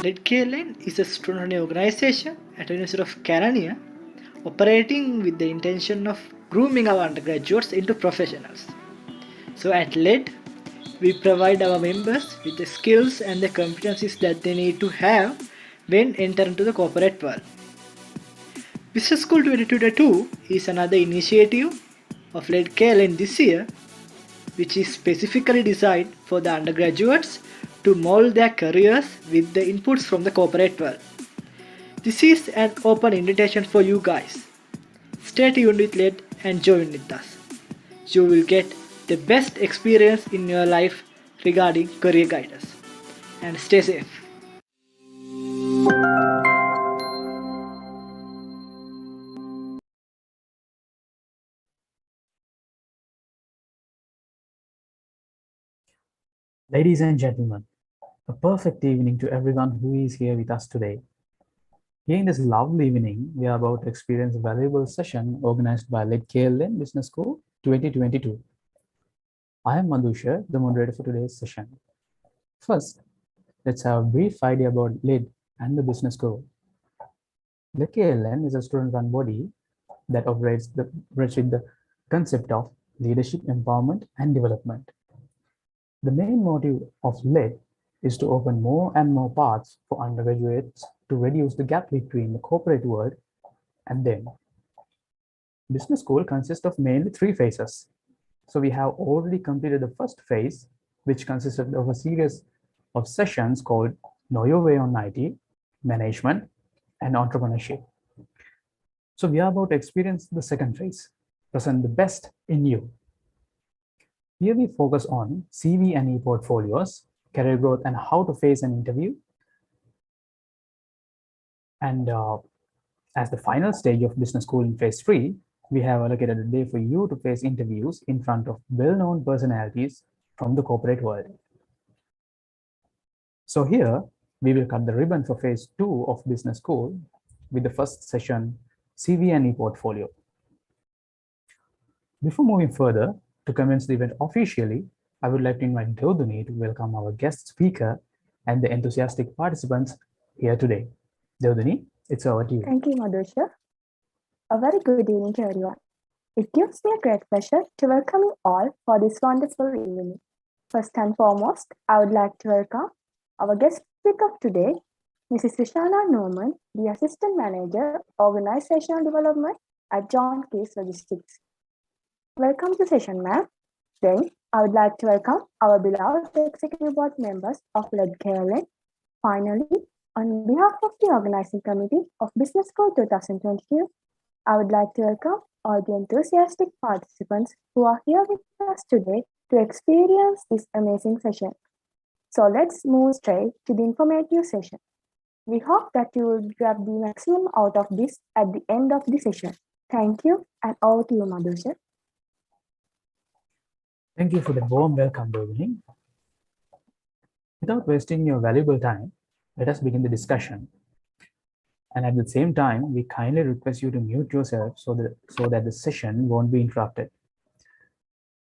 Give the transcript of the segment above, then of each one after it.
LED KLN is a student organization at the University of California operating with the intention of grooming our undergraduates into professionals. So at LED, we provide our members with the skills and the competencies that they need to have when entering into the corporate world. Business School 2022 is another initiative of LED KLN this year, which is specifically designed for the undergraduates to mold their careers with the inputs from the corporate world. This is an open invitation for you guys. Stay tuned with LED and join with us. You will get the best experience in your life regarding career guidance. And stay safe. Ladies and gentlemen, a perfect evening to everyone who is here with us today. Here in this lovely evening, we are about to experience a valuable session organized by LED KLN Business School 2022. I am Madhusha, the moderator for today's session. First, let's have a brief idea about LED and the Business School. LED KLN is a student-run body that operates with the concept of leadership, empowerment, and development. The main motive of LED is to open more and more paths for undergraduates to reduce the gap between the corporate world and them. Business school consists of mainly 3 phases. So we have already completed the first phase, which consisted of a series of sessions called Know Your Way on IT, Management, and Entrepreneurship. So we are about to experience the second phase, present the best in you. Here we focus on CV and e-portfolios, career growth, and how to face an interview. And as the final stage of business school in phase 3, we have allocated a day for you to face interviews in front of well-known personalities from the corporate world. So here we will cut the ribbon for phase 2 of business school with the first session, CV and e-portfolio. Before moving further, to commence the event officially, I would like to invite Deodhani to welcome our guest speaker and the enthusiastic participants here today. Deodhani, it's over to you. Thank you, Madhusha. A very good evening to everyone. It gives me a great pleasure to welcome you all for this wonderful evening. First and foremost, I would like to welcome our guest speaker of today, Mrs. Rishana Norman, the Assistant Manager, Organizational Development at John Case Logistics. Welcome to session, ma'am. Then, I would like to welcome our beloved Executive Board members of LED KLN. Finally, on behalf of the Organizing Committee of Business School 2022, I would like to welcome all the enthusiastic participants who are here with us today to experience this amazing session. So let's move straight to the informative session. We hope that you will grab the maximum out of this at the end of the session. Thank you, and over to you, Madhusha. Thank you for the warm welcome, Dovini. Without wasting your valuable time, let us begin the discussion. And at the same time, we kindly request you to mute yourself so that the session won't be interrupted.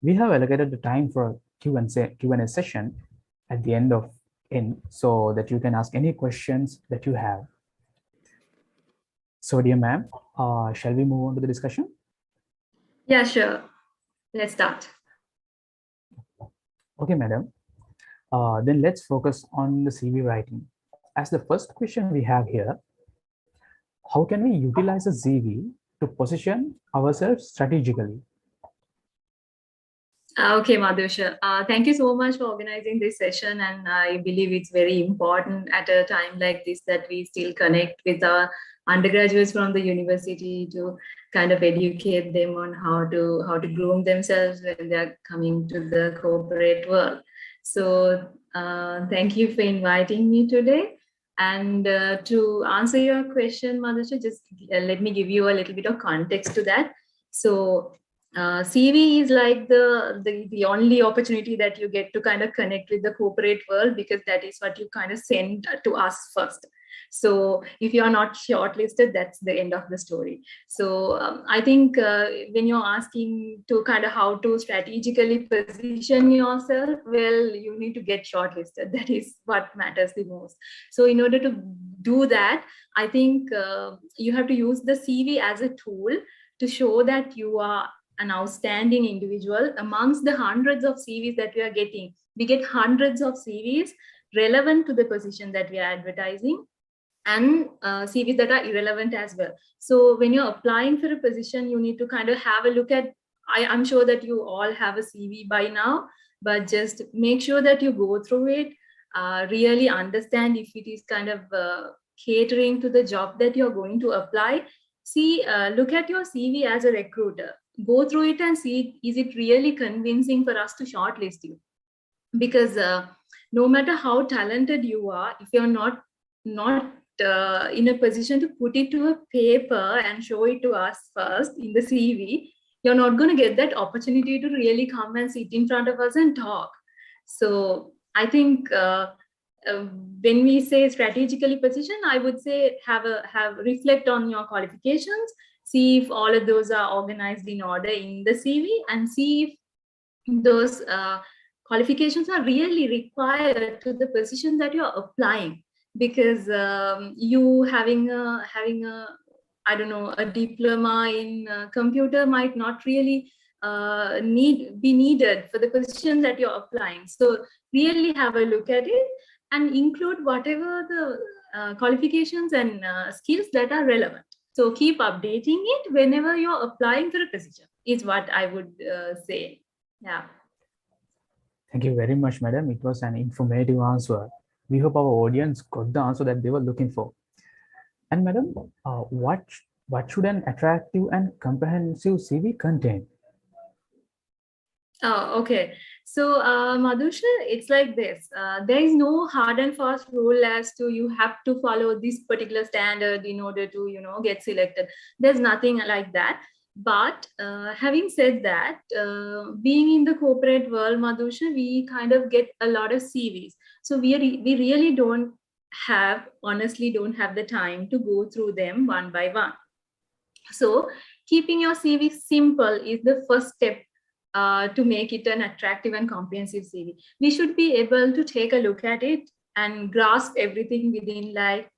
We have allocated the time for a Q&A session at the end so that you can ask any questions that you have. So, dear ma'am, shall we move on to the discussion? Yeah, sure. Let's start. Okay, madam. Then let's focus on the CV writing. As the first question we have here, how can we utilize a CV to position ourselves strategically? Okay, Madhusha. Thank you so much for organizing this session. And I believe it's very important at a time like this that we still connect with our undergraduates from the university to kind of educate them on how to groom themselves when they're coming to the corporate world. So thank you for inviting me today. And to answer your question, Madhusha, just let me give you a little bit of context to that. So CV is like the only opportunity that you get to kind of connect with the corporate world, because that is what you kind of send to us first. So if you are not shortlisted, that's the end of the story. So I think when you're asking to kind of how to strategically position yourself, well, you need to get shortlisted. That is what matters the most. So in order to do that, I think you have to use the CV as a tool to show that you are an outstanding individual amongst the hundreds of CVs that we are getting. We get hundreds of CVs relevant to the position that we are advertising, and CVs that are irrelevant as well. So when you're applying for a position, you need to kind of have a look at, I'm sure that you all have a CV by now, but just make sure that you go through it, really understand if it is kind of catering to the job that you're going to apply. See, look at your CV as a recruiter. Go through it and see, is it really convincing for us to shortlist you? Because no matter how talented you are, if you're not in a position to put it to a paper and show it to us first in the CV, you're not going to get that opportunity to really come and sit in front of us and talk. So I think when we say strategically position, I would say have reflect on your qualifications, see if all of those are organized in order in the CV, and see if those qualifications are really required to the position that you're applying. Because you having a I don't know, a diploma in computer might not really be needed for the position that you're applying. So really have a look at it and include whatever the qualifications and skills that are relevant. So keep updating it whenever you're applying for a position, is what I would say. Yeah. Thank you very much, madam. It was an informative answer. We hope our audience got the answer that they were looking for. And madam, what should an attractive and comprehensive CV contain? Oh, okay. So, Madhusha, it's like this. There is no hard and fast rule as to you have to follow this particular standard in order to, get selected. There's nothing like that. But having said that, being in the corporate world, Madhusha, we kind of get a lot of CVs. So we really honestly don't have the time to go through them one by one. So keeping your CV simple is the first step to make it an attractive and comprehensive CV. We should be able to take a look at it and grasp everything within, like,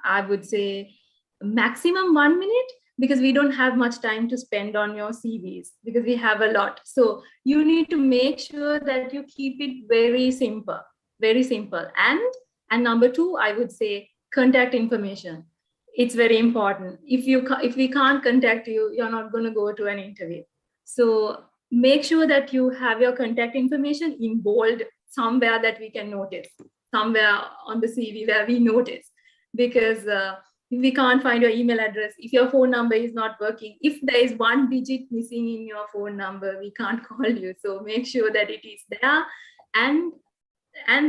I would say, maximum 1 minute, because we don't have much time to spend on your CVs because we have a lot. So you need to make sure that you keep it very simple, very simple. And number two, I would say contact information. It's very important. If we can't contact you, you're not going to go to an interview. So make sure that you have your contact information in bold somewhere that we can notice, somewhere on the CV where we notice, because we can't find your email address, if your phone number is not working, if there is one digit missing in your phone number, we can't call you. So make sure that it is there. And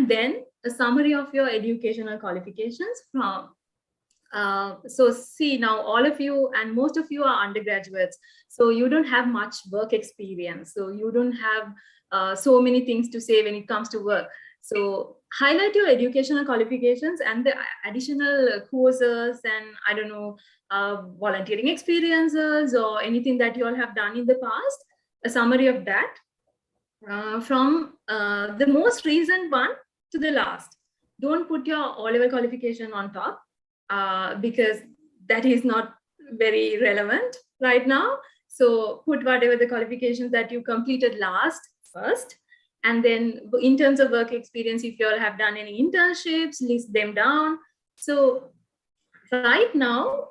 then a summary of your educational qualifications from so see, now all of you and most of you are undergraduates, so you don't have much work experience, so you don't have so many things to say when it comes to work. So highlight your educational qualifications and the additional courses and I don't know, volunteering experiences or anything that you all have done in the past, a summary of that from the most recent one to the last. Don't put your O-level qualification on top because that is not very relevant right now. So put whatever the qualifications that you completed last first. And then in terms of work experience, if you all have done any internships, list them down. So right now,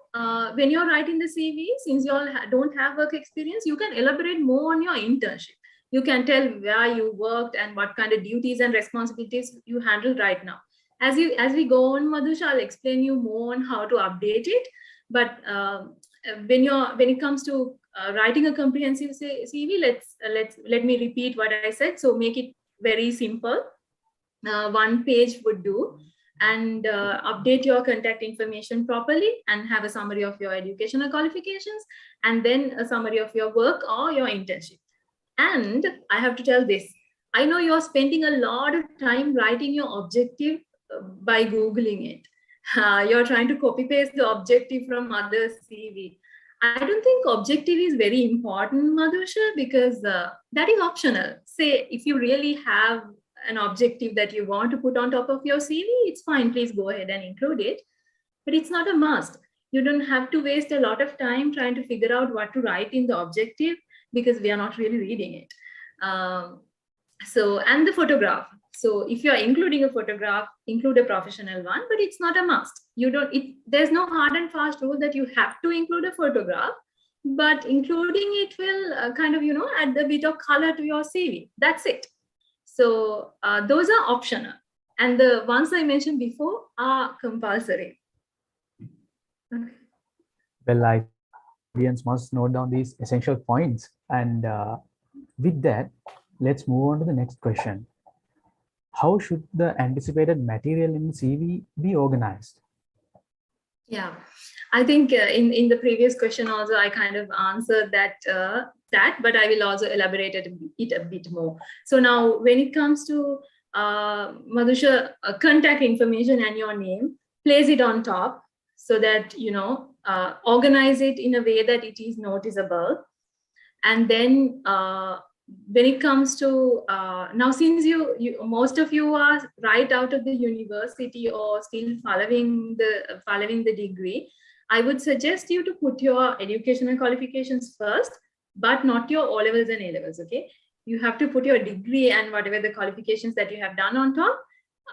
when you're writing the CV, since you all don't have work experience, you can elaborate more on your internship. You can tell where you worked and what kind of duties and responsibilities you handle right now. As we go on, Madhusha, I'll explain you more on how to update it. But when it comes to writing a comprehensive CV, let me repeat what I said. So make it very simple. 1 page would do, and update your contact information properly and have a summary of your educational qualifications and then a summary of your work or your internship. And I have to tell this, I know you're spending a lot of time writing your objective by Googling it. You're trying to copy paste the objective from others' CV. I don't think objective is very important, Madhusha, because that is optional. Say, if you really have an objective that you want to put on top of your CV, it's fine. Please go ahead and include it. But it's not a must. You don't have to waste a lot of time trying to figure out what to write in the objective because we are not really reading it. And the photograph. So if you're including a photograph, include a professional one, but it's not a must. There's no hard and fast rule that you have to include a photograph, but including it will kind of, add a bit of color to your CV. That's it. So those are optional. And the ones I mentioned before are compulsory. Okay. Well, audience must note down these essential points. And with that, let's move on to the next question. How should the anticipated material in the CV be organized? Yeah, I think in the previous question also, I kind of answered that, but I will also elaborate it a bit more. So now when it comes to Madhusha, contact information and your name, place it on top so that, organize it in a way that it is noticeable. And then when it comes to now, since most of you are right out of the university or still following the degree, I would suggest you to put your educational qualifications first, but not your O-levels and A-levels. Okay, you have to put your degree and whatever the qualifications that you have done on top.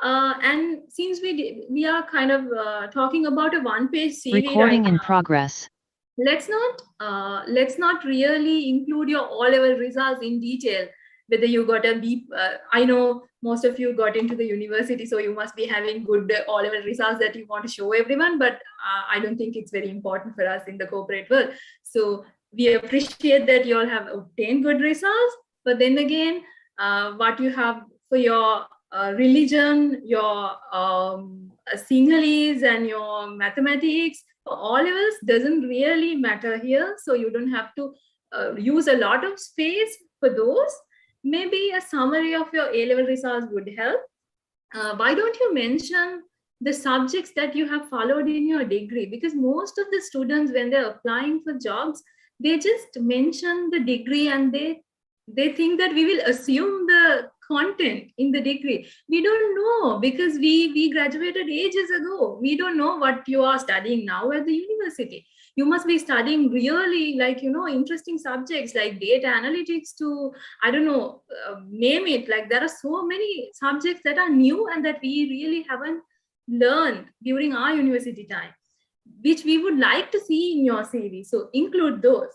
And since we are kind of talking about a 1-page CV recording right in now, progress. Let's not really include your O-level results in detail, whether you got a B. I know most of you got into the university, so you must be having good O-level results that you want to show everyone, but I don't think it's very important for us in the corporate world. So we appreciate that you all have obtained good results, but then again, what you have for your religion, your Sinhalese and your mathematics, O-levels doesn't really matter here. So you don't have to use a lot of space for those. Maybe a summary of your A-level results would help. Why don't you mention the subjects that you have followed in your degree? Because most of the students, when they're applying for jobs, they just mention the degree and they think that we will assume the content in the degree. We don't know, because we graduated ages ago. We don't know what you are studying now at the university. You must be studying really interesting subjects like data analytics to, I don't know, name it. Like there are so many subjects that are new and that we really haven't learned during our university time, which we would like to see in your CV. So include those.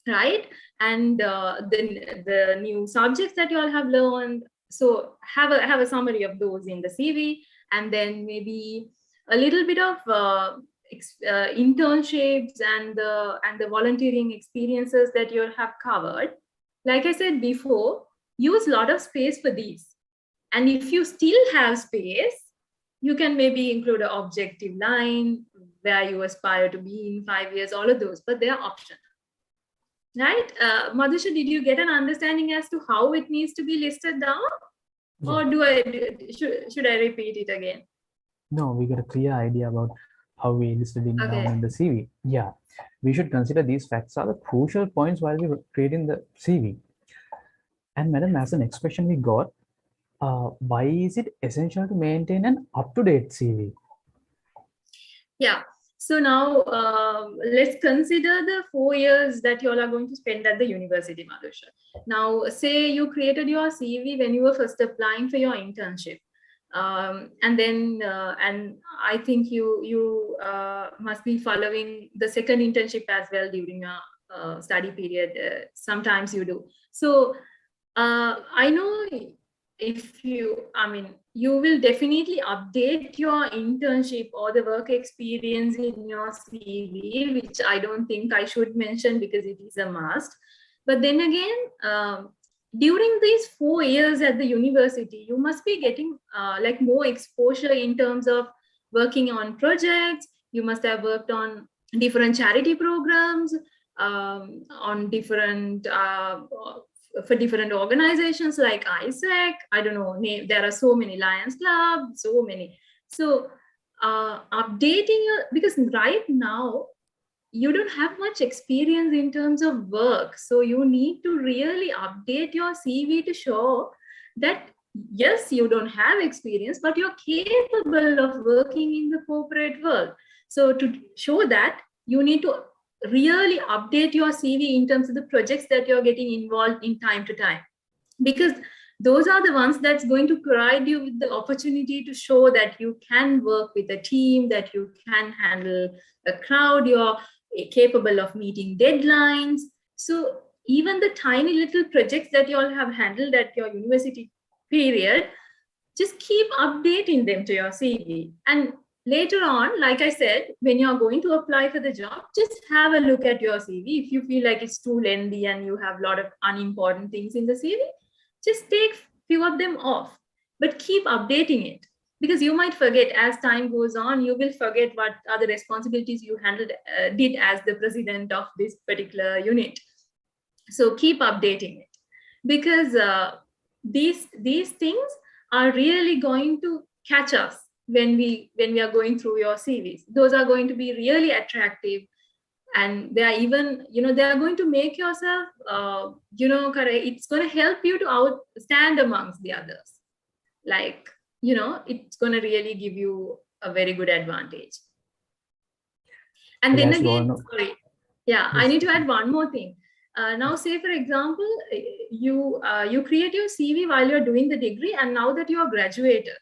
Right, and the new subjects that you all have learned. So have a summary of those in the CV, and then maybe a little bit of internships and the volunteering experiences that you have covered, like I said before, use a lot of space for these. And if you still have space, you can maybe include an objective line where you aspire to be in 5 years, all of those, but they are optional. Right? Madhusha, did you get an understanding as to how it needs to be listed down? Yeah. Or should I repeat it again? No, we got a clear idea about how we listed it Okay. down in the CV. Yeah, we should consider these facts are the crucial points while we creating the CV. And madam, as an expression we got, why is it essential to maintain an up-to-date CV? Yeah. So now let's consider the 4 years that you all are going to spend at the university, Madhusha. Now, say you created your CV when you were first applying for your internship. And then, and I think you must be following the second internship as well during a study period. Sometimes you do. So I know you will definitely update your internship or the work experience in your CV, which I don't think I should mention because it is a must. But then again, during these 4 years at the university, you must be getting like more exposure in terms of working on projects. You must have worked on different charity programs, on different for different organizations like ISEC. I don't know, there are so many, Lions Club, so many. So updating your, because right now you don't have much experience in terms of work. So you need to really update your CV to show that, yes, you don't have experience, but you're capable of working in the corporate world. So to show that, you need to really update your CV in terms of the projects that you're getting involved in time to time, because those are the ones that's going to provide you with the opportunity to show that you can work with a team, that you can handle a crowd, you're capable of meeting deadlines. So even the tiny little projects that you all have handled at your university period, just keep updating them to your CV. And later on, like I said, when you're going to apply for the job, just have a look at your CV. If you feel like it's too lengthy and you have a lot of unimportant things in the CV, just take few of them off, but keep updating it, because you might forget as time goes on. You will forget what other responsibilities you did as the president of this particular unit. So keep updating it, because these things are really going to catch us when we are going through your CVs. Those are going to be really attractive, and they are even, they are going to make yourself, it's going to help you to outstand amongst the others. Like, it's going to really give you a very good advantage. And Well, then as you all again, know- sorry, yeah, I Yes. need to add one more thing. Now, say for example, you create your CV while you're doing the degree, and now that you're graduated,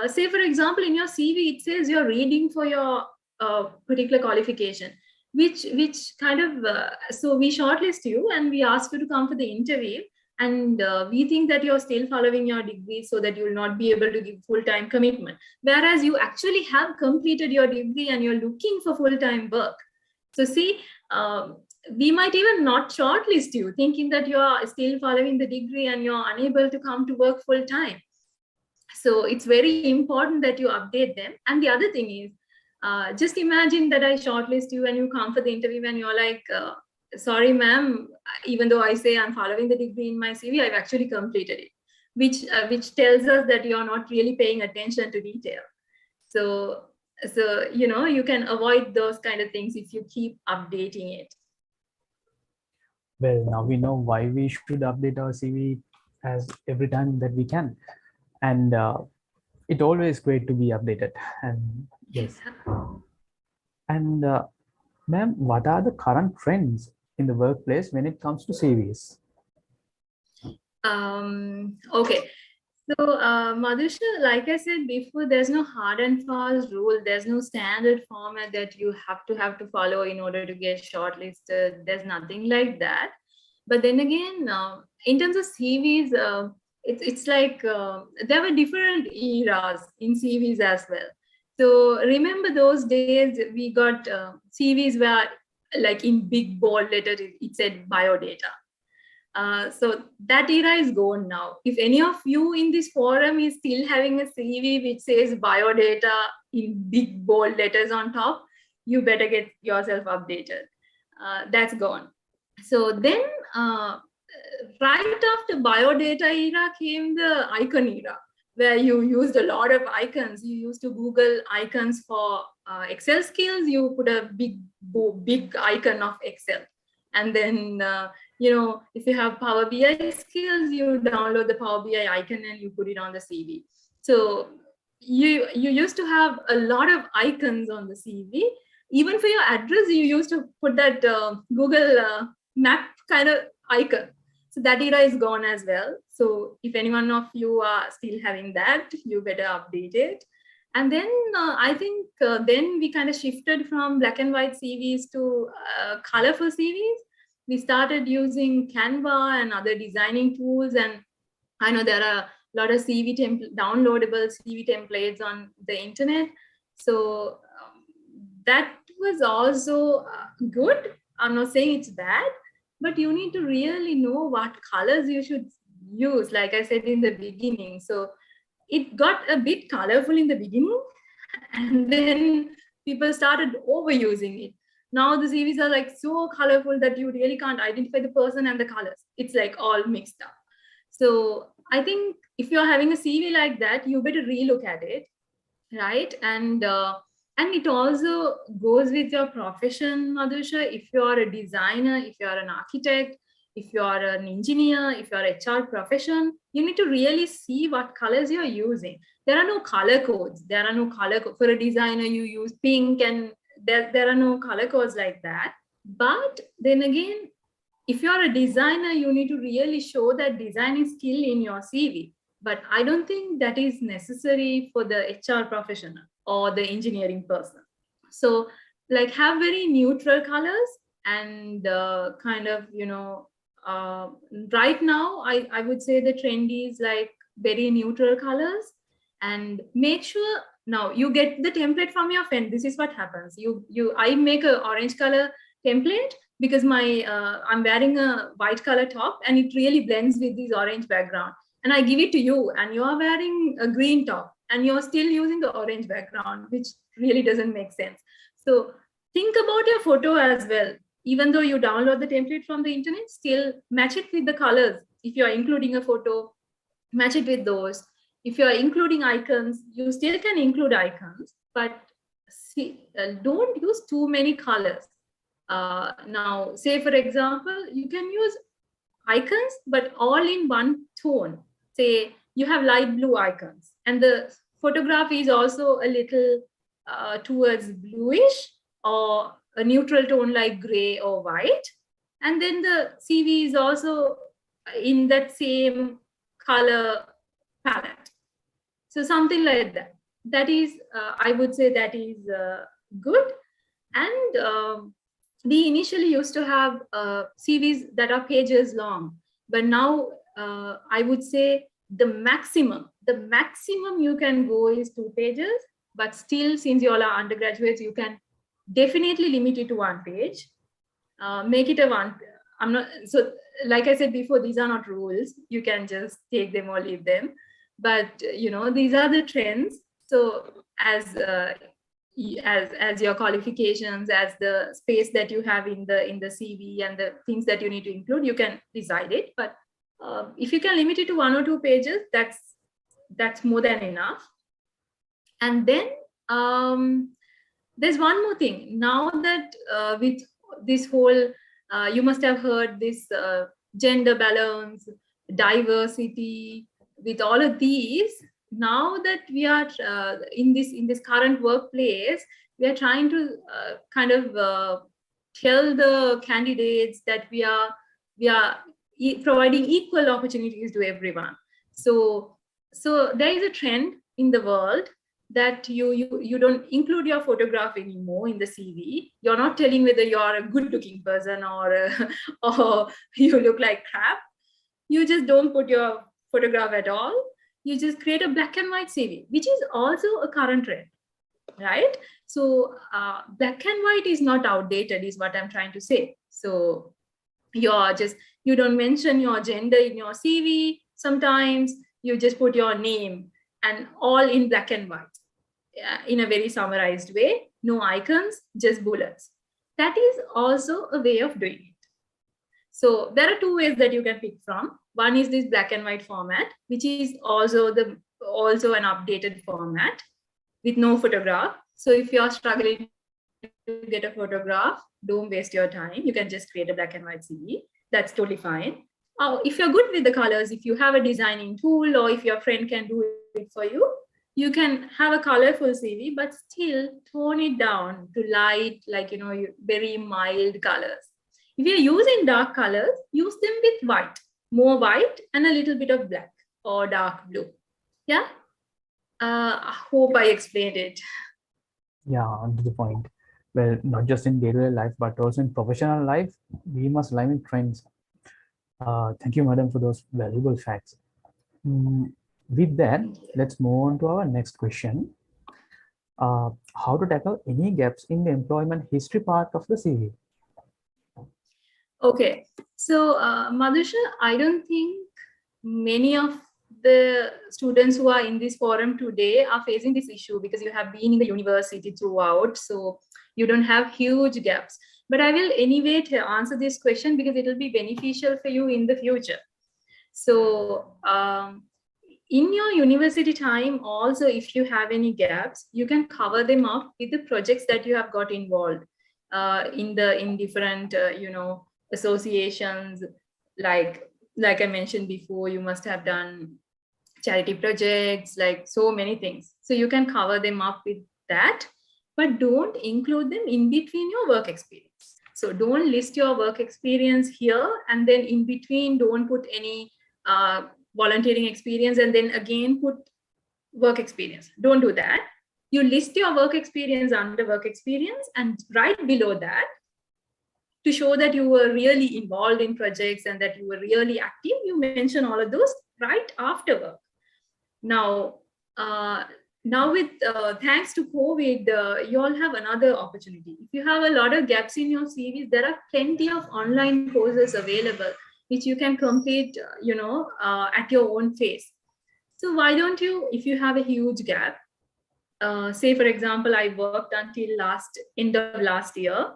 say for example, in your CV it says you're reading for your particular qualification, which kind of so we shortlist you and we ask you to come for the interview, and we think that you're still following your degree, so that you will not be able to give full-time commitment, whereas you actually have completed your degree and you're looking for full-time work. So see, we might even not shortlist you, thinking that you are still following the degree and you're unable to come to work full-time. So it's very important that you update them. And the other thing is, just imagine that I shortlist you and you come for the interview and you're like, sorry, ma'am, even though I say I'm following the degree in my CV, I've actually completed it, which tells us that you're not really paying attention to detail. So you can avoid those kind of things if you keep updating it. Well, now we know why we should update our CV as every time that we can. And it's always great to be updated. And yes. And ma'am, what are the current trends in the workplace when it comes to CVs? Okay. So, Madhusha, like I said before, there's no hard and fast rule. There's no standard format that you have to follow in order to get shortlisted. There's nothing like that. But then again, in terms of CVs, it's like there were different eras in CVs as well. So remember those days we got CVs where like in big bold letters it said biodata. So that era is gone now. If any of you in this forum is still having a CV which says biodata in big bold letters on top, you better get yourself updated. That's gone. So then right after biodata era came the icon era, where you used a lot of icons. You used to Google icons for Excel skills. You put a big icon of Excel. And then, if you have Power BI skills, you download the Power BI icon and you put it on the CV. So you used to have a lot of icons on the CV. Even for your address, you used to put that Google map kind of icon. So that era is gone as well. So if any one of you are still having that, you better update it. And then I think then we kind of shifted from black and white CVs to colorful CVs. We started using Canva and other designing tools. And I know there are a lot of downloadable CV templates on the internet. So that was also good. I'm not saying it's bad, but you need to really know what colors you should use, like I said in the beginning. So it got a bit colorful in the beginning, and then people started overusing it. Now the CVs are like so colorful that you really can't identify the person and the colors. It's like all mixed up. So I think if you're having a CV like that, you better relook at it, right? And it also goes with your profession, Madhusha. If you're a designer, if you're an architect, if you're an engineer, if you're HR profession, you need to really see what colors you're using. There are no color codes. There are no color codes. For a designer, you use pink, and there are no color codes like that. But then again, if you're a designer, you need to really show that designing skill in your CV. But I don't think that is necessary for the HR professional or the engineering person. So like have very neutral colors and kind of, right now, I would say the trend is like very neutral colors. And make sure now you get the template from your friend. This is what happens. I make an orange color template because I'm wearing a white color top and it really blends with this orange background. And I give it to you and you're wearing a green top and you're still using the orange background, which really doesn't make sense. So think about your photo as well. Even though you download the template from the internet, still match it with the colors. If you're including a photo, match it with those. If you're including icons, you still can include icons, but don't use too many colors. Now, say for example, you can use icons, but all in one tone. Say you have light blue icons and the photograph is also a little towards bluish or a neutral tone like gray or white. And then the CV is also in that same color palette. So something like that. That is, I would say that is good. And we initially used to have CVs that are pages long, but now I would say the maximum you can go is 2 pages, but still, since you all are undergraduates, you can definitely limit it to 1 page. Make it a one. I'm not, so like I said before, these are not rules. You can just take them or leave them. But these are the trends. So as your qualifications, as the space that you have in the CV and the things that you need to include, you can decide it. But if you can limit it to 1 or 2 pages, that's more than enough. And then there's one more thing. Now that with this whole, you must have heard this gender balance, diversity, with all of these, now that we are in this current workplace, we are trying to kind of tell the candidates that we are providing equal opportunities to everyone. So there is a trend in the world that you don't include your photograph anymore in the CV. You're not telling whether you're a good-looking person or you look like crap. You just don't put your photograph at all. You just create a black and white CV, which is also a current trend. right? So black and white is not outdated, is what I'm trying to say. So you don't mention your gender in your CV. Sometimes you just put your name and all in black and white, in a very summarized way, no icons, just bullets. That is also a way of doing it. So there are two ways that you can pick from. One is this black and white format, which is also an updated format with no photograph. So if you're struggling to get a photograph, don't waste your time. You can just create a black and white CV. That's totally fine. If you're good with the colors, if you have a designing tool, or if your friend can do it for you, you can have a colorful CV, but still tone it down to light, like, very mild colors. If you're using dark colors, use them with white, more white and a little bit of black or dark blue. Yeah. I hope I explained it. Yeah, on to the point. Well, not just in day-to-day life, but also in professional life, we must live in trends. Thank you, madam, for those valuable facts. With that, let's move on to our next question. How to tackle any gaps in the employment history part of the CV? Okay, so Madhusha, I don't think many of the students who are in this forum today are facing this issue, because you have been in the university throughout, so you don't have huge gaps. But I will anyway answer this question because it will be beneficial for you in the future. So in your university time also, if you have any gaps, you can cover them up with the projects that you have got involved in different associations. Like I mentioned before, you must have done charity projects, like so many things. So you can cover them up with that, but don't include them in between your work experience. So don't list your work experience here and then in between don't put any volunteering experience and then again put work experience. Don't do that. You list your work experience under work experience, and right below that, to show that you were really involved in projects and that you were really active, you mention all of those right after work. Now with thanks to COVID, you all have another opportunity. If you have a lot of gaps in your CVs, there are plenty of online courses available which you can complete, at your own pace. So why don't you, if you have a huge gap, say for example, I worked until end of last year,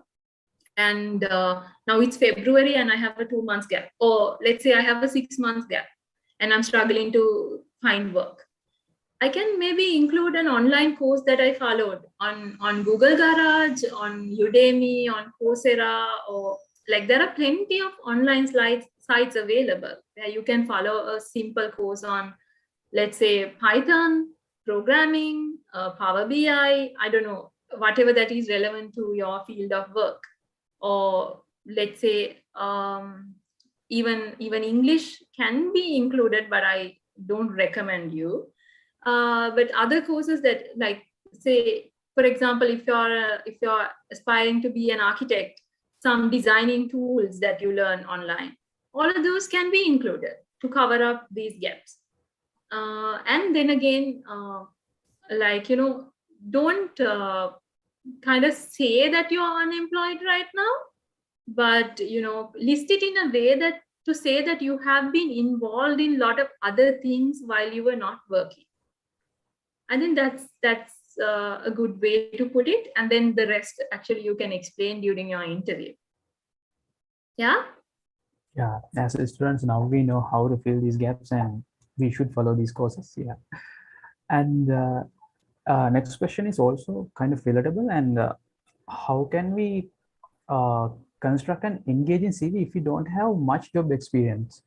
and now it's February and I have a 2 months gap, or let's say I have a 6 months gap and I'm struggling to find work. I can maybe include an online course that I followed on Google Garage, on Udemy, on Coursera, or like there are plenty of online sites available where you can follow a simple course on, let's say, Python, programming, Power BI, I don't know, whatever that is relevant to your field of work. Or let's say even English can be included, but I don't recommend you. But other courses that, like, say, for example, if you're aspiring to be an architect, some designing tools that you learn online, all of those can be included to cover up these gaps. And then again, don't kind of say that you're unemployed right now, but list it in a way that to say that you have been involved in a lot of other things while you were not working. I think that's a good way to put it, and then the rest actually you can explain during your interview. Yeah. Yeah, as students now we know how to fill these gaps and we should follow these courses. Yeah. And next question is also kind of relatable. And how can we construct an engaging CV if you don't have much job experience?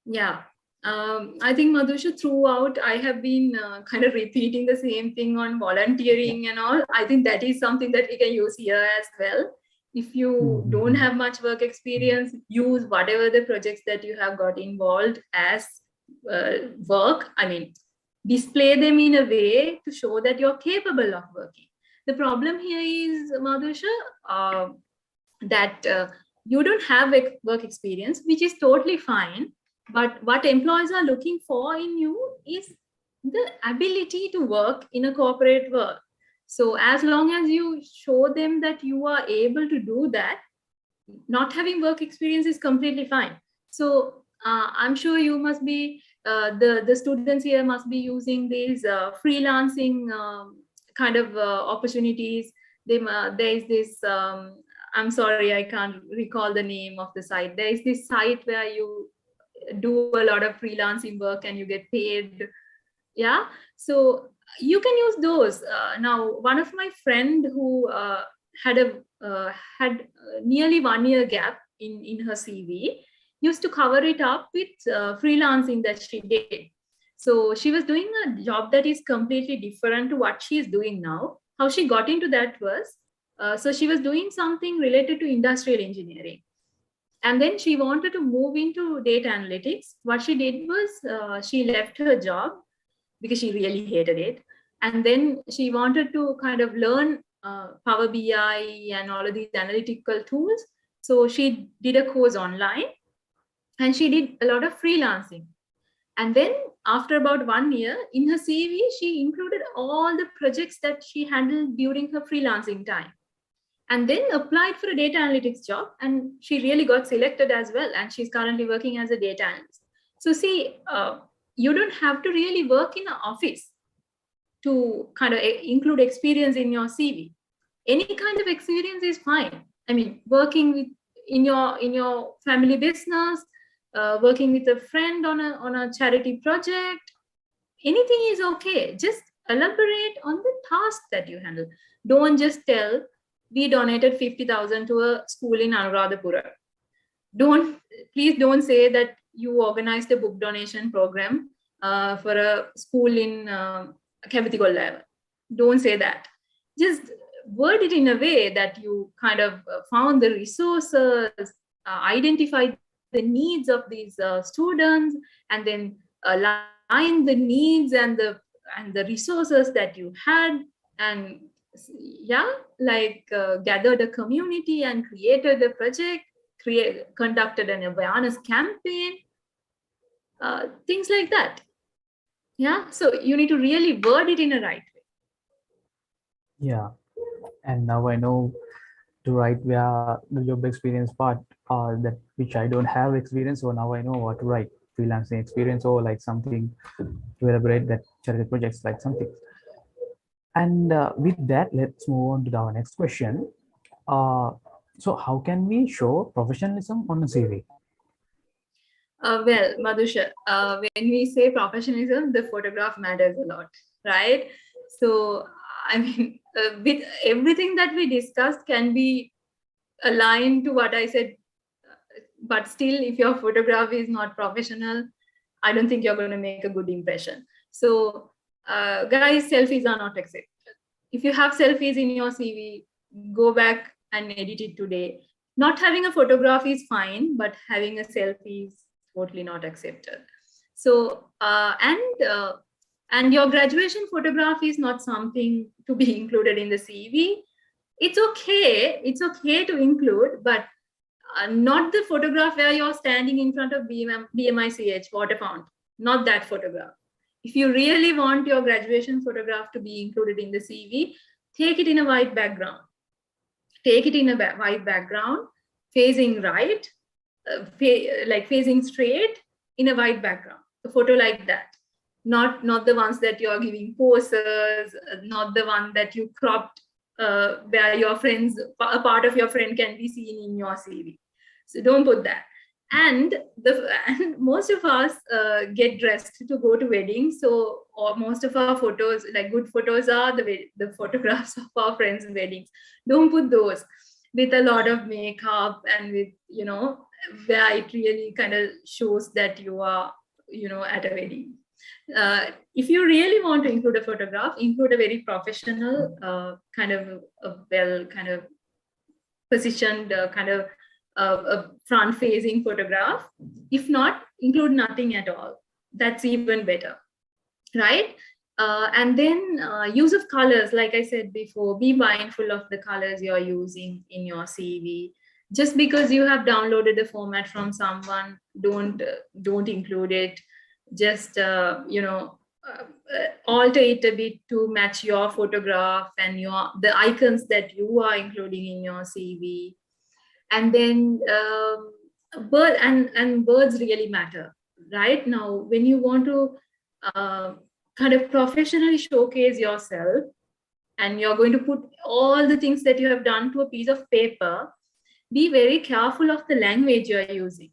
Yeah. I think, Madhusha, throughout I have been kind of repeating the same thing on volunteering and all. I think that is something that we can use here as well. If you don't have much work experience, use whatever the projects that you have got involved as work. I mean, display them in a way to show that you're capable of working. The problem here is, Madhusha, that you don't have work experience, which is totally fine. But what employers are looking for in you is the ability to work in a corporate world. So as long as you show them that you are able to do that, not having work experience is completely fine. So I'm sure you must be, the students here must be using these freelancing kind of opportunities. There is this, I'm sorry, I can't recall the name of the site. There is this site where you do a lot of freelancing work and you get paid. Yeah, so you can use those. Now, one of my friend who had a had nearly 1 year gap in her CV used to cover it up with freelancing that she did. So she was doing a job that is completely different to what she is doing now. How she got into that was, so she was doing something related to industrial engineering. And then she wanted to move into data analytics. What she did was she left her job because she really hated it. And then she wanted to kind of learn Power BI and all of these analytical tools. So she did a course online and she did a lot of freelancing. And then after about 1 year in her CV, she included all the projects that she handled during her freelancing time. And then applied for a data analytics job. And she really got selected as well. And she's currently working as a data analyst. So see, you don't have to really work in an office to kind of include experience in your CV. Any kind of experience is fine. I mean, working with in your family business, working with a friend on a charity project, anything is okay. Just elaborate on the task that you handle. Don't just tell, we donated 50,000 to a school in Anuradhapura. Please don't say that you organized a book donation program for a school in Kavithikolla. Don't say that. Just word it in a way that you kind of found the resources, identified the needs of these students, and then align the needs and the resources that you had, and gathered a community and created a project, conducted an awareness campaign, things like that. Yeah, so you need to really word it in a right way. Yeah, and now I know to write where the job experience part, that which I don't have experience, so now I know what to write, freelancing experience or like something to elaborate that charity projects, like something. And with that, let's move on to our next question. So how can we show professionalism on a CV? Well, Madhusha, when we say professionalism, the photograph matters a lot, right? So, I mean, with everything that we discussed can be aligned to what I said, but still, if your photograph is not professional, I don't think you're going to make a good impression. So, guys, selfies are not accepted. If you have selfies in your CV, go back and edit it today. Not having a photograph is fine, but having a selfie is totally not accepted. So, and your graduation photograph is not something to be included in the CV. It's okay to include, but not the photograph where you're standing in front of BMICH water fountain, not that photograph. If you really want your graduation photograph to be included in the CV, take it in a white background. Take it in a white background, facing right, like facing straight in a white background. A photo like that. Not the ones that you're giving poses, not the one that you cropped where your friends, a part of your friend can be seen in your CV. So don't put that. And most of us get dressed to go to weddings. So most of our photos, like good photos, are the photographs of our friends' weddings. Don't put those with a lot of makeup and with, where it really kind of shows that you are, at a wedding. If you really want to include a photograph, include a very professional kind of positioned kind of a front-facing photograph. If not, include nothing at all. That's even better, right? And then use of colors, like I said before, be mindful of the colors you're using in your CV. Just because you have downloaded the format from someone, don't include it. Just alter it a bit to match your photograph and the icons that you are including in your CV. And then words really matter. Right now, when you want to kind of professionally showcase yourself, and you're going to put all the things that you have done to a piece of paper, be very careful of the language you're using,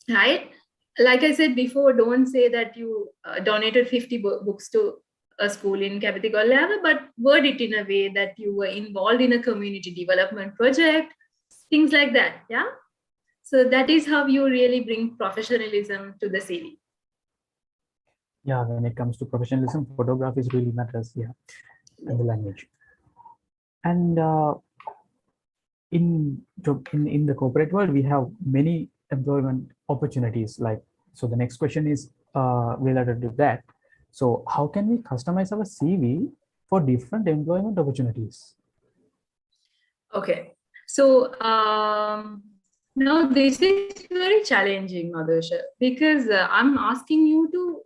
right? Like I said before, don't say that you donated 50 books to a school in Kapithigollava, but word it in a way that you were involved in a community development project, things like that, yeah? So that is how you really bring professionalism to the CV. Yeah, when it comes to professionalism, photography really matters, yeah, and the language. And in the corporate world, we have many employment opportunities. So the next question is related to that. So how can we customize our CV for different employment opportunities? Okay, so now this is very challenging, Madhusha, because I'm asking you to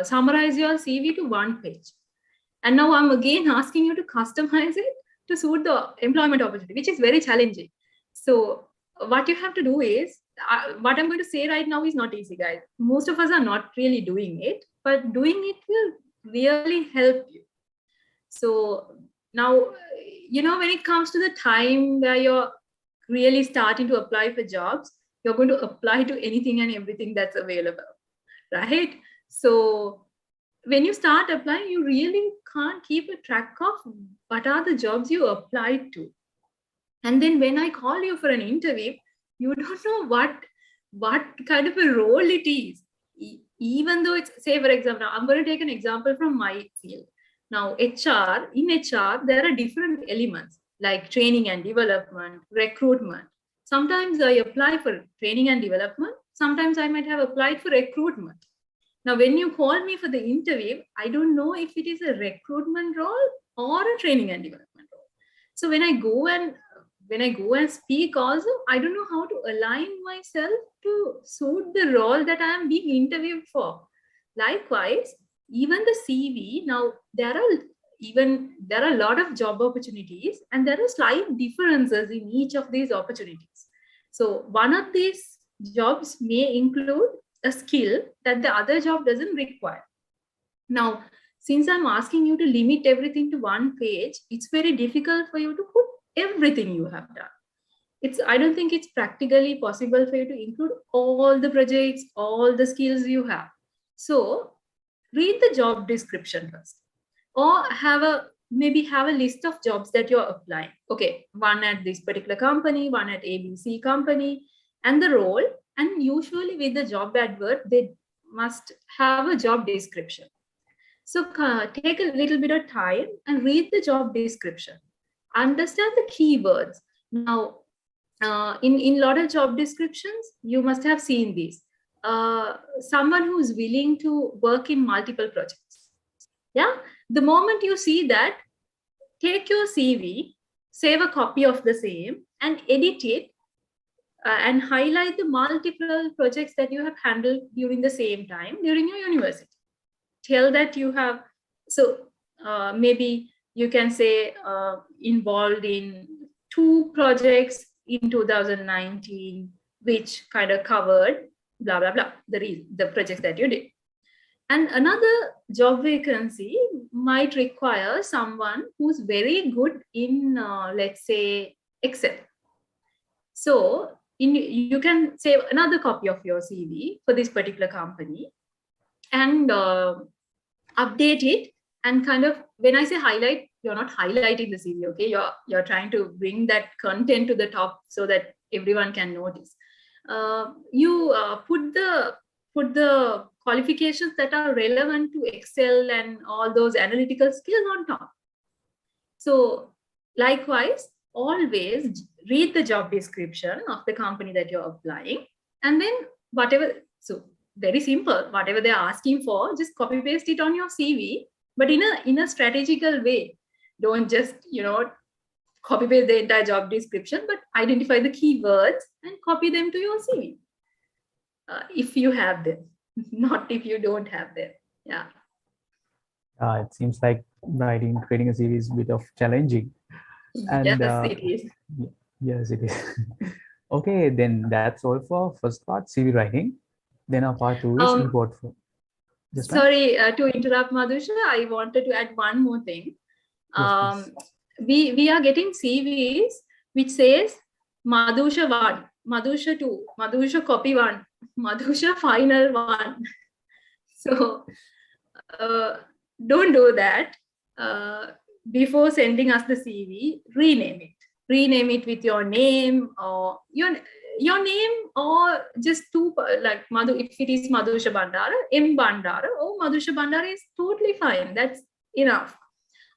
summarize your CV to one page. And now I'm again asking you to customize it to suit the employment opportunity, which is very challenging. So what you have to do is, what I'm going to say right now is not easy, guys. Most of us are not really doing it, but doing it will really help you. So now, when it comes to the time where you're really starting to apply for jobs, you're going to apply to anything and everything that's available, right? So when you start applying, you really can't keep a track of what are the jobs you applied to. And then when I call you for an interview, you don't know what kind of a role it is. Even though it's, say, for example, I'm going to take an example from my field. Now, in HR, there are different elements like training and development, recruitment. Sometimes I apply for training and development. Sometimes I might have applied for recruitment. Now, when you call me for the interview, I don't know if it is a recruitment role or a training and development role. So when I go and speak also, I don't know how to align myself to suit the role that I am being interviewed for. Likewise, even the CV, now there are a lot of job opportunities and there are slight differences in each of these opportunities. So one of these jobs may include a skill that the other job doesn't require. Now, since I'm asking you to limit everything to one page, it's very difficult for you to put everything you have done. I don't think it's practically possible for you to include all the projects, all the skills you have. So read the job description first, or maybe have a list of jobs that you're applying. Okay, one at this particular company, one at ABC company, and the role. And usually with the job advert, they must have a job description. So take a little bit of time and read the job description. Understand the keywords. Now, in a lot of job descriptions, you must have seen these. Someone who's willing to work in multiple projects. Yeah, the moment you see that, take your CV, save a copy of the same, and edit it, and highlight the multiple projects that you have handled during the same time during your university. Tell that you have, maybe you can say involved in 2 projects in 2019, which kind of covered blah, blah, blah, the projects that you did. And another job vacancy might require someone who's very good in, let's say, Excel. So you can save another copy of your CV for this particular company and update it. And kind of, when I say highlight, you're not highlighting the CV, okay? You're trying to bring that content to the top so that everyone can notice. You put the qualifications that are relevant to Excel and all those analytical skills on top. So likewise, always read the job description of the company that you're applying, and then so very simple, whatever they're asking for, just copy paste it on your CV, but in a strategical way. Don't just, copy paste the entire job description, but identify the keywords and copy them to your CV. If you have them, not if you don't have them. Yeah. It seems like creating a CV is a bit of challenging. And Yes, it is. yes, it is. Okay, then that's all for first part, CV writing. Then our part two is e-portfolio. Yes, ma'am? Sorry to interrupt, Madhusha. I wanted to add one more thing. Yes, We are getting CVs which says Madhusha 1, Madhusha 2, Madhusha copy 1, Madhusha final 1. So don't do that. Before sending us the CV, rename it. Rename it with your name or your name, or just two, like Madhu. If it is Madhusha Bandara, M Bandara, or Madhusha Bandara is totally fine. That's enough.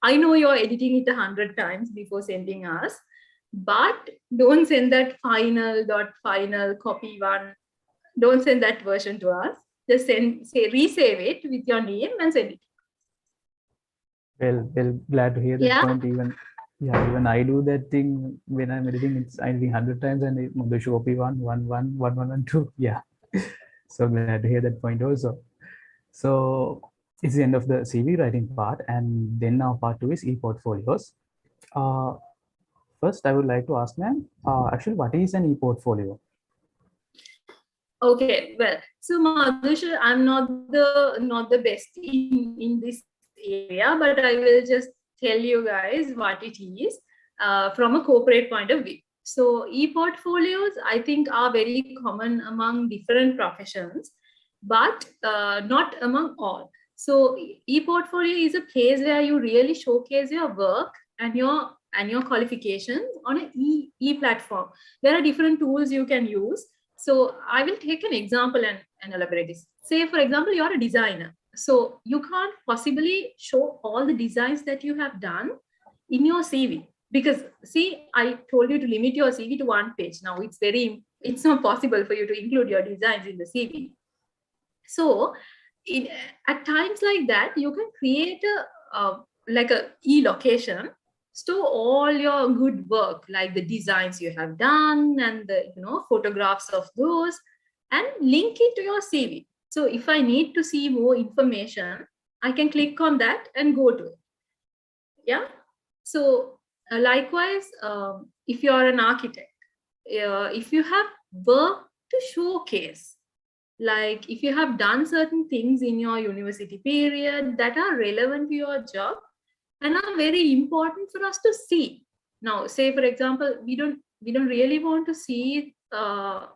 I know you're editing it 100 times before sending us, but don't send that final copy 1. Don't send that version to us. Just resave it with your name and send it. well, glad to hear that point. Even I do that thing when I'm editing. It's I think 100 times and the show copy 1 and 2. Yeah. So glad to hear that point also. So it's the end of the CV writing part, and then now part 2 is e-portfolios. First, I would like to ask, ma'am, actually, what is an e-portfolio? Okay, well, so Madhusha, I'm not the best in this area, but I will just tell you guys what it is from a corporate point of view. So e-portfolios, I think, are very common among different professions, but not among all. So e-portfolio is a place where you really showcase your work and your qualifications on an e-platform. There are different tools you can use. So I will take an example and elaborate this. Say, for example, you're a designer. So you can't possibly show all the designs that you have done in your CV. Because see, I told you to limit your CV to 1 page. Now it's not possible for you to include your designs in the CV. So at times like that, you can create like a e-location, store all your good work, like the designs you have done and the photographs of those, and link it to your CV. So if I need to see more information, I can click on that and go to it. Yeah. So likewise, if you are an architect, if you have work to showcase, like if you have done certain things in your university period that are relevant to your job and are very important for us to see. Now, say for example, we don't really want to see an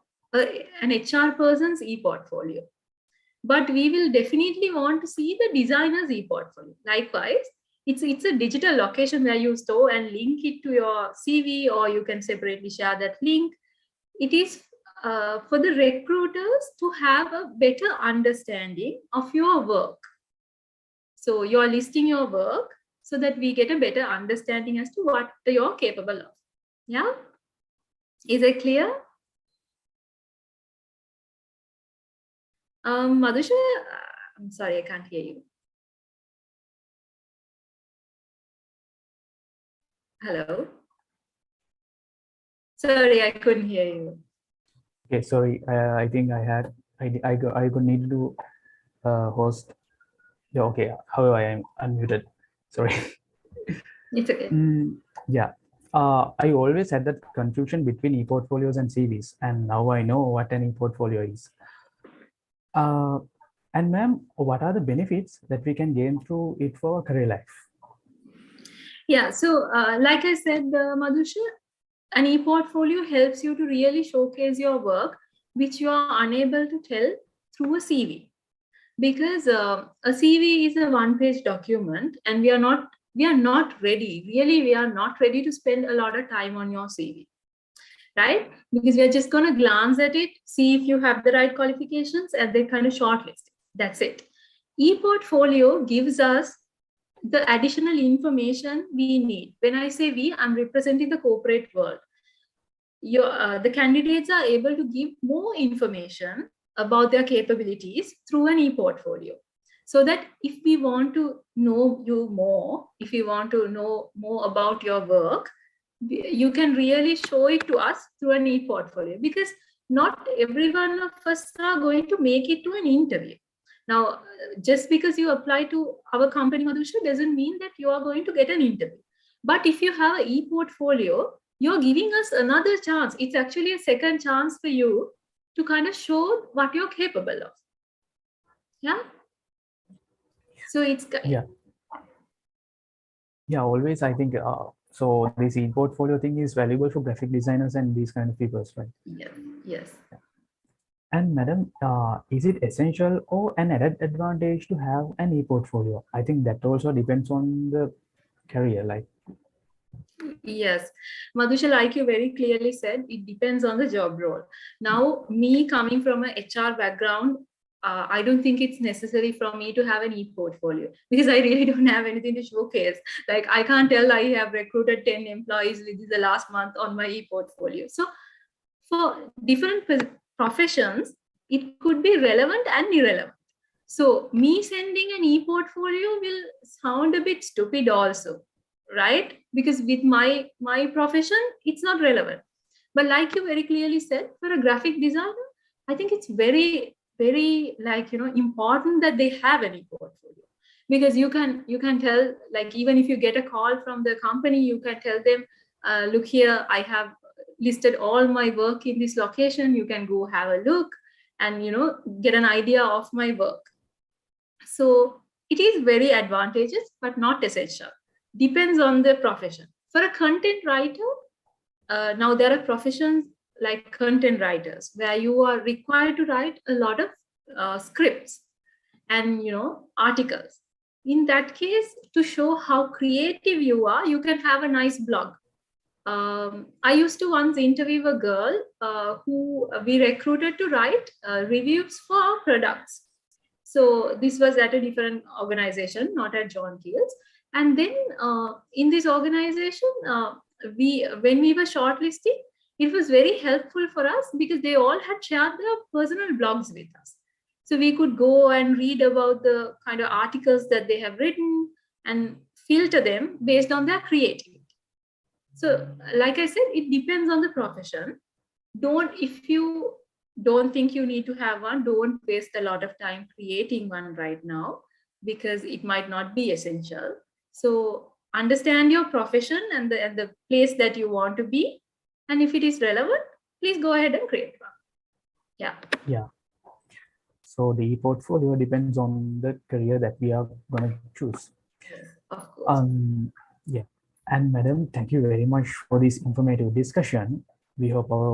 HR person's e-portfolio, but we will definitely want to see the designer's e-portfolio. Likewise, it's a digital location where you store and link it to your CV, or you can separately share that link. It is for the recruiters to have a better understanding of your work. So you're listing your work so that we get a better understanding as to what you're capable of. Yeah? Is it clear? Madhusha, I'm sorry, I can't hear you. Hello? Sorry, I couldn't hear you. Okay, sorry. I think I could need to host. Yeah, okay. However, I am unmuted. Sorry. It's okay. Yeah. I always had that confusion between e-portfolios and CVs, and now I know what an e-portfolio is. And ma'am, what are the benefits that we can gain through it for our career life? Yeah, so like I said, Madhusha, an e-portfolio helps you to really showcase your work, which you are unable to tell through a CV. Because a CV is a 1-page document, and we are not ready. Really, we are not ready to spend a lot of time on your CV, right? Because we are just going to glance at it, see if you have the right qualifications, and then kind of shortlist it. That's it. E-portfolio gives us the additional information we need. When I say we, I'm representing the corporate world. The candidates are able to give more information about their capabilities through an e-portfolio. So that if we want to know you more, if we want to know more about your work, you can really show it to us through an e-portfolio, because not every one of us are going to make it to an interview. Now, just because you apply to our company, Madhusha, doesn't mean that you are going to get an interview. But if you have an e-portfolio, you're giving us another chance. It's actually a second chance for you to kind of show what you're capable of. Yeah. So it's yeah, always I think so this e-portfolio thing is valuable for graphic designers and these kind of people, right? Yes. And madam, is it essential or an added advantage to have an e-portfolio? I think that also depends on the career, like. Yes, Madhusha, like you very clearly said, it depends on the job role. Now, me coming from an HR background, I don't think it's necessary for me to have an e-portfolio because I really don't have anything to showcase. Like I can't tell I have recruited 10 employees within the last month on my e-portfolio. So for different professions, it could be relevant and irrelevant. So me sending an e-portfolio will sound a bit stupid also, right? Because with my profession, it's not relevant. But like you very clearly said, for a graphic designer, I think it's very, very important that they have an e-portfolio, because you can tell, like, even if you get a call from the company, you can tell them, look here, I have listed all my work in this location. You can go have a look and get an idea of my work. So it is very advantageous, but not essential. Depends on the profession. For a content writer, now there are professions like content writers where you are required to write a lot of scripts and articles. In that case, to show how creative you are, you can have a nice blog. I used to once interview a girl who we recruited to write reviews for our products. So this was at a different organization, not at John Keel's. And then in this organization, when we were shortlisting, it was very helpful for us because they all had shared their personal blogs with us. So we could go and read about the kind of articles that they have written and filter them based on their creativity. So, like I said, it depends on the profession. If you don't think you need to have one, don't waste a lot of time creating one right now because it might not be essential. So understand your profession and the place that you want to be. And if it is relevant, please go ahead and create one. Yeah. So the e-portfolio depends on the career that we are going to choose. Yes, of course. Yeah. And madam, thank you very much for this informative discussion. We hope our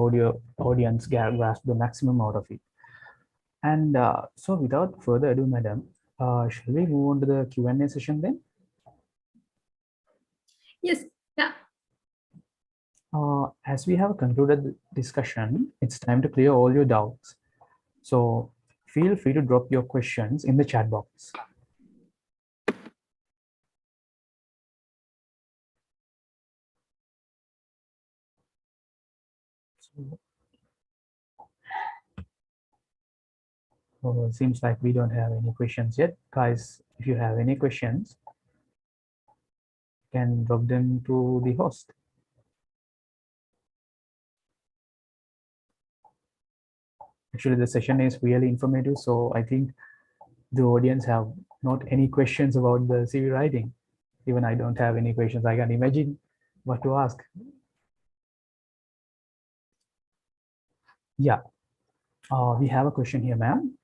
audience grasp the maximum out of it. And so without further ado, madam, shall we move on to the Q&A session then? Yes. Yeah. As we have concluded the discussion, it's time to clear all your doubts. So feel free to drop your questions in the chat box. So it seems like we don't have any questions yet. Guys, if you have any questions, you can drop them to the host. Actually, the session is really informative, so I think the audience have not any questions about the CV writing. Even I don't have any questions. I can imagine what to ask. Yeah, we have a question here, ma'am.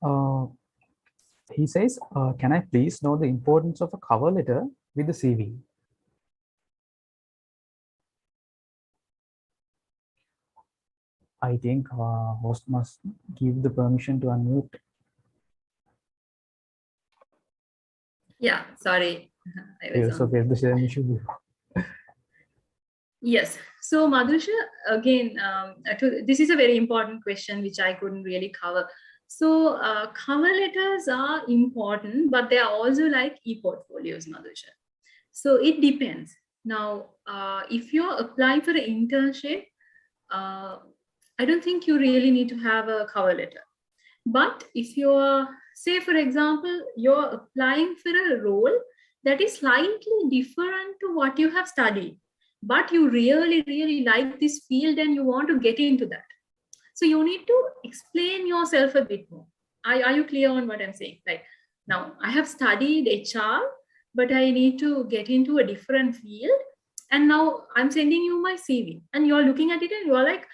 He says, can I please know the importance of a cover letter with the CV? I think host must give the permission to unmute. Yeah, sorry. Yes. So Madhusha, again, this is a very important question which I couldn't really cover. So cover letters are important, but they are also like e-portfolios, Madhusha. So it depends. Now, if you're applying for an internship, I don't think you really need to have a cover letter. But if you're, say, for example, you're applying for a role that is slightly different to what you have studied, but you really, really like this field and you want to get into that. So you need to explain yourself a bit more. Are you clear on what I'm saying? Like, Now, I have studied HR, but I need to get into a different field. And now I'm sending you my CV, and you're looking at it and you're like,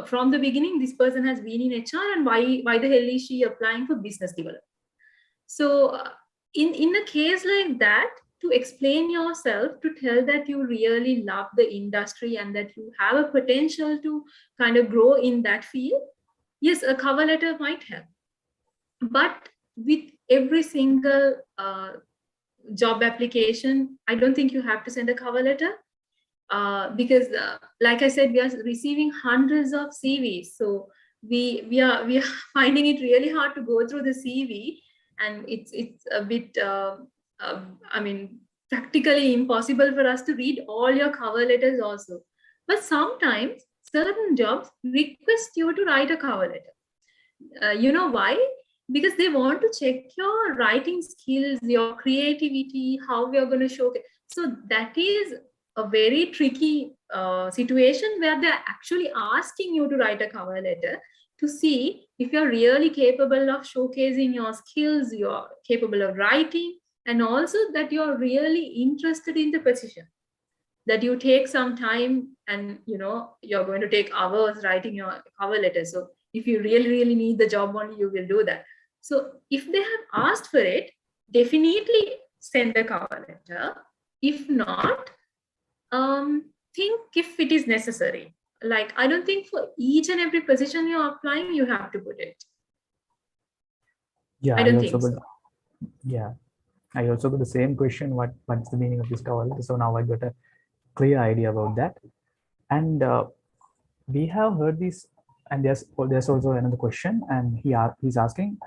from the beginning, this person has been in HR, and why the hell is she applying for business development? So in a case like that, to explain yourself, to tell that you really love the industry and that you have a potential to kind of grow in that field, yes, a cover letter might help. But with every single job application, I don't think you have to send a cover letter. Because like I said, we are receiving hundreds of CVs. So we are finding it really hard to go through the CV, and it's a bit I mean, practically impossible for us to read all your cover letters also. But sometimes certain jobs request you to write a cover letter. You know why? Because they want to check your writing skills, your creativity, how we are going to showcase. So that is a very tricky situation where they're actually asking you to write a cover letter to see if you're really capable of showcasing your skills, you're capable of writing, and also that you're really interested in the position, that you take some time, and you're going to take hours writing your cover letter. So if you really need the job only, you will do that. So if they have asked for it, definitely send a cover letter. If not, think if it is necessary. Like, I don't think for each and every position you're applying, you have to put it. Yeah, I don't think so. Yeah, I also got the same question. What's the meaning of this cover letter? So now I got a clear idea about that. And we have heard this, and there's also another question, and he's asking,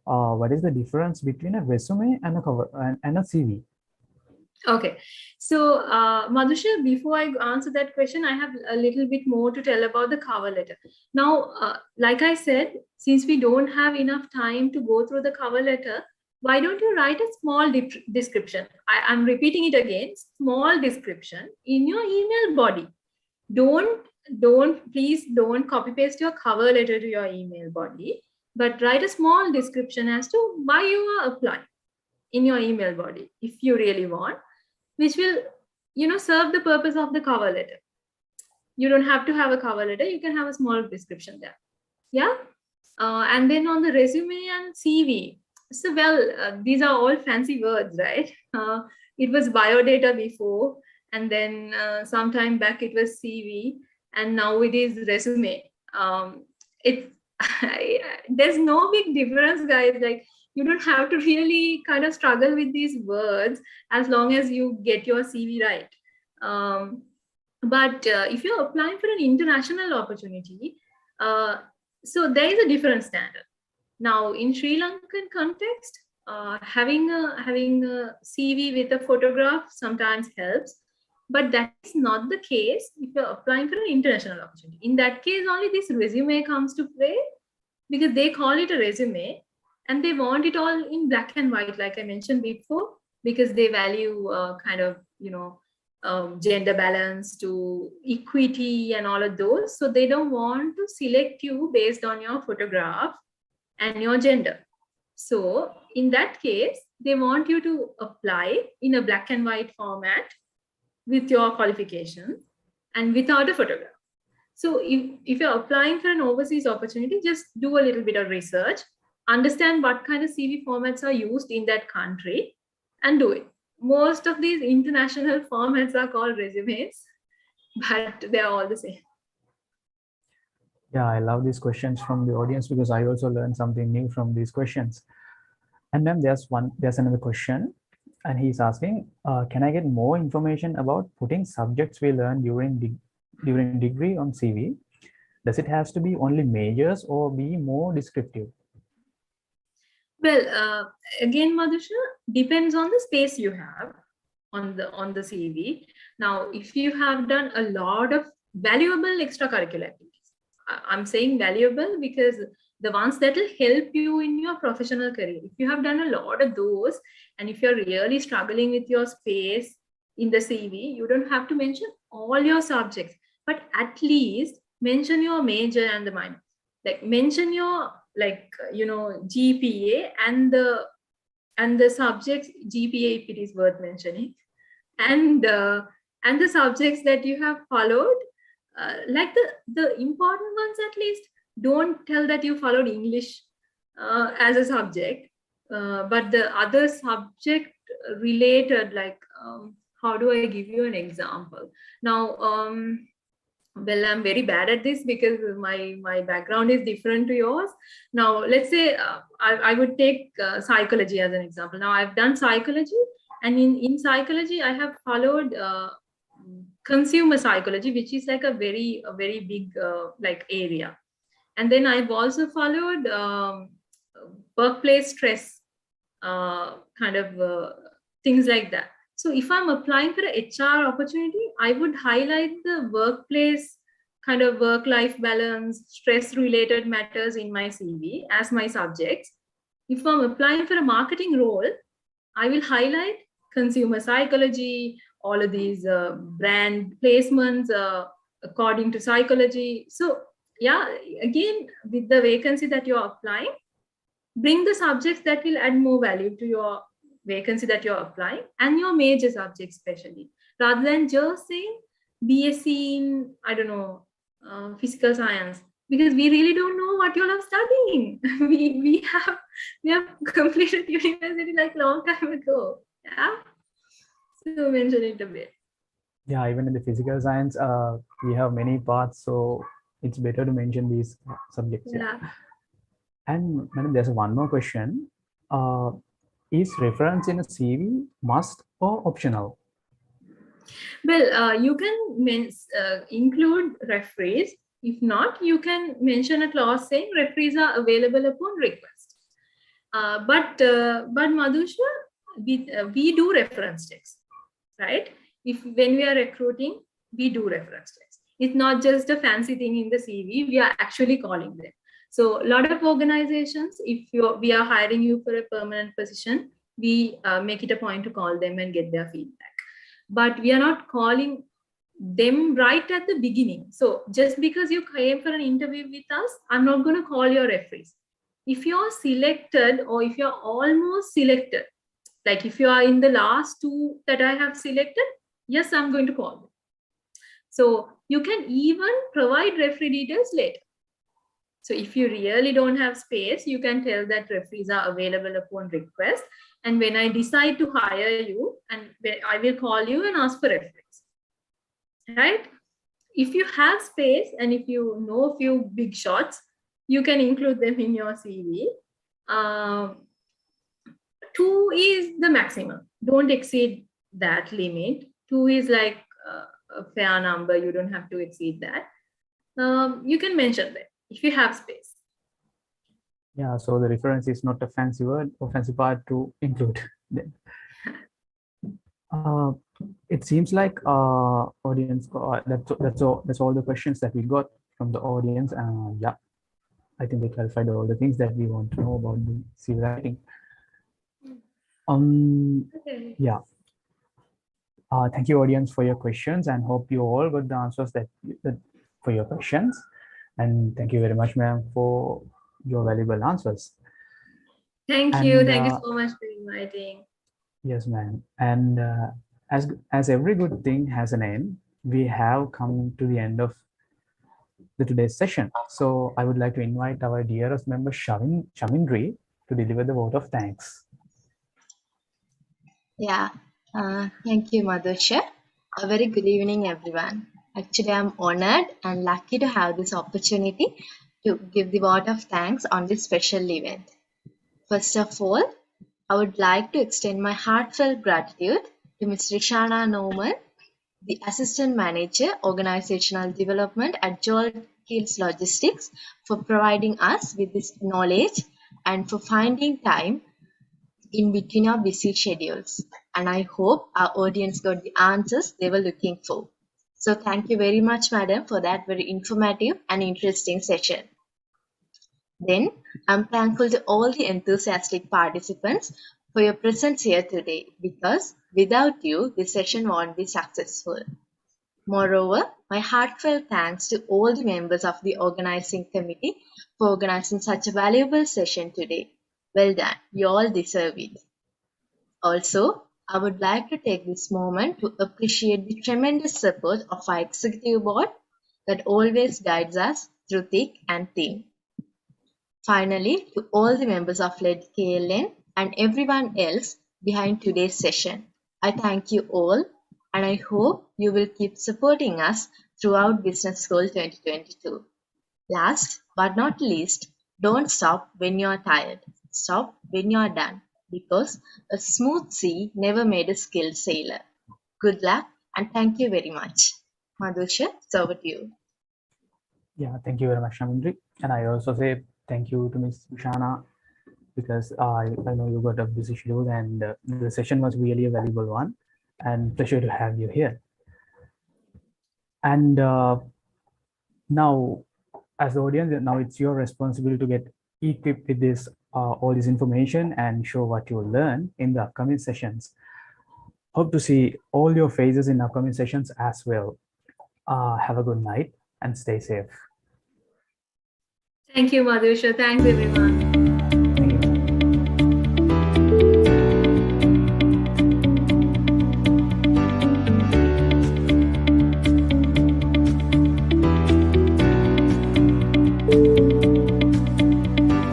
what is the difference between a resume and a cover and a CV? Okay, so Madhusha, before I answer that question, I have a little bit more to tell about the cover letter. Now, like I said, since we don't have enough time to go through the cover letter, why don't you write a small description? I'm repeating it again, small description in your email body. Please don't copy paste your cover letter to your email body, but write a small description as to why you are applying in your email body, if you really want, which will serve the purpose of the cover letter. You don't have to have a cover letter, you can have a small description there. Yeah. And then on the resume and CV, so these are all fancy words, right? It was biodata before, and then sometime back it was CV, and now it is resume. It's there's no big difference, guys. Like, you don't have to really kind of struggle with these words as long as you get your CV right. But if you're applying for an international opportunity, so there is a different standard. Now, in Sri Lankan context, having a CV with a photograph sometimes helps, but that is not the case if you're applying for an international opportunity. In that case, only this resume comes to play, because they call it a resume and they want it all in black and white, like I mentioned before, because they value kind of, gender balance to equity and all of those. So they don't want to select you based on your photograph and your gender. So in that case, they want you to apply in a black and white format with your qualifications and without a photograph. So if you're applying for an overseas opportunity, just do a little bit of research, understand what kind of CV formats are used in that country, and do it. Most of these international formats are called resumes, but they're all the same. Yeah, I love these questions from the audience because I also learned something new from these questions. And ma'am, there's another question, and he's asking, can I get more information about putting subjects we learned during degree on CV? Does it have to be only majors or be more descriptive? Well, again, Madhusha, depends on the space you have on the CV. Now, if you have done a lot of valuable extracurricular activities, I'm saying valuable because the ones that will help you in your professional career, if you have done a lot of those, and if you're really struggling with your space in the CV, you don't have to mention all your subjects, but at least mention your major and the minor. Like, mention your GPA and the and the subjects GPA, if it is worth mentioning, and the subjects that you have followed, like the important ones at least. Don't tell that you followed English as a subject, but the other subject related, like how do I give you an example now? Well, I'm very bad at this because my background is different to yours. Now let's say I would take psychology as an example. Now I've done psychology, and in psychology I have followed consumer psychology, which is like a very big like area. And then I've also followed workplace stress, kind of things like that. So if I'm applying for an HR opportunity, I would highlight the workplace kind of work-life balance, stress-related matters in my CV as my subjects. If I'm applying for a marketing role, I will highlight consumer psychology, all of these brand placements according to psychology. So yeah, again, with the vacancy that you're applying, bring the subjects that will add more value to your vacancy that you're applying, and your major subjects especially, rather than just saying BSc in, I don't know, physical science, because we really don't know what you're studying. we have completed university like long time ago. Yeah, so mention it a bit. Yeah, even in the physical science, we have many parts, so it's better to mention these subjects. Yeah. And madam, there's one more question. Is reference in a CV must or optional? Well, you can include referees. If not, you can mention a clause saying referees are available upon request. But Madhusha, we do reference checks, right? When we are recruiting, we do reference checks. It's not just a fancy thing in the CV. We are actually calling them. So a lot of organizations, if we are hiring you for a permanent position, we make it a point to call them and get their feedback. But we are not calling them right at the beginning. So just because you came for an interview with us, I'm not going to call your referees. If you're selected, or if you're almost selected, like if you are in the last two that I have selected, yes, I'm going to call them. So you can even provide referee details later. So if you really don't have space, you can tell that referees are available upon request. And when I decide to hire you, and I will call you and ask for referees, right? If you have space and if you know a few big shots, you can include them in your CV. 2 is the maximum. Don't exceed that limit. 2 is like a fair number. You don't have to exceed that. You can mention that if you have space. Yeah, so the reference is not a fancy word or fancy part to include. It seems like audience, that's all the questions that we got from the audience. Yeah, I think they clarified all the things that we want to know about the CV writing. Okay. Yeah. Thank you, audience, for your questions, and hope you all got the answers that for your questions. And thank you very much, ma'am, for your valuable answers. Thank you. Thank you so much for inviting. Yes, ma'am. And as every good thing has an end, we have come to the end of today's session. So I would like to invite our dearest member, Shamindri, to deliver the vote of thanks. Yeah, thank you, Madhusha. A very good evening, everyone. Actually, I'm honored and lucky to have this opportunity to give the vote of thanks on this special event. First of all, I would like to extend my heartfelt gratitude to Ms. Rishana Norman, the Assistant Manager, Organizational Development at Joel Kills Logistics, for providing us with this knowledge and for finding time in between our busy schedules. And I hope our audience got the answers they were looking for. So thank you very much, madam, for that very informative and interesting session. Then I'm thankful to all the enthusiastic participants for your presence here today, because without you, this session won't be successful. Moreover, my heartfelt thanks to all the members of the organizing committee for organizing such a valuable session today. Well done, you all deserve it. Also, I would like to take this moment to appreciate the tremendous support of our executive board that always guides us through thick and thin. Finally, to all the members of LED KLN and everyone else behind today's session, I thank you all and I hope you will keep supporting us throughout Business School 2022. Last but not least, don't stop when you're tired. Stop when you're done because a smooth sea never made a skilled sailor. Good luck and thank you very much. Madhusha, it's over to you. Yeah, thank you very much, Shamindri. And I also say thank you to Ms. Shana because I know you got a busy schedule and the session was really a valuable one and pleasure to have you here. And now, as the audience, now it's your responsibility to get equipped with this all this information and show what you learn in the upcoming sessions. Hope to see all your faces in upcoming sessions as well. Have a good night and stay safe. Thank you, Madhusha. Thanks, everyone.